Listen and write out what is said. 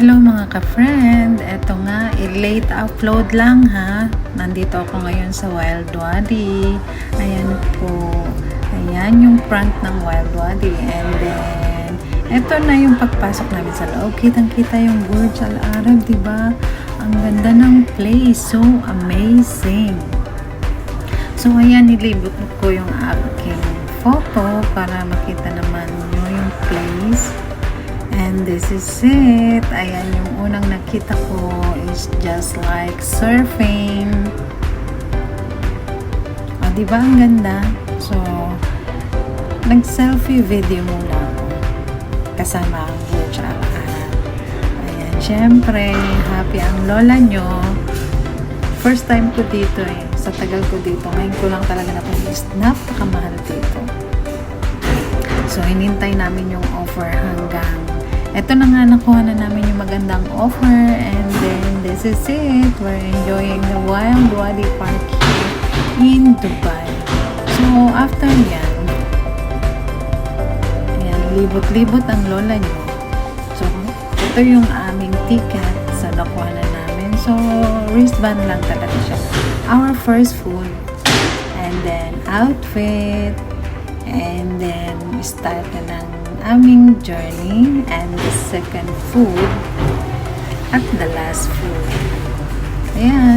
Hello mga ka-friend, eto nga, late upload lang ha. Nandito ako ngayon sa Wild Wadi. Ayan po, ayan yung front ng Wild Wadi. And then, eto na yung pagpasok namin sa loob. Kitang-kita yung Burj Al Arab, diba? Ang ganda ng place, so amazing. So ayan, nilibot ko yung aking photo para makita naman nyo yung place. And this is it. Ayan, yung unang nakita ko is just like surfing. O, diba ang ganda? So, nag-selfie video muna ako kasama ang Burj Al Arab. Ayan, syempre, happy ang lola nyo. First time ko dito sa tagal ko dito. Ngayon ko lang talaga na-police. Napakamahal dito. So, hinintay namin yung offer hanggang eto na nga, nakuha na namin yung magandang offer, and then this is it. We're enjoying the Wild Wadi Park here in Dubai. So, after yan, ayan, libot-libot ang lola nyo. So, ito yung aming ticket sa nakuha na namin. So, wristband lang talaga siya. Our first food, and then outfit, and then start na ng aming journey, and the second food at the last food. Ayan.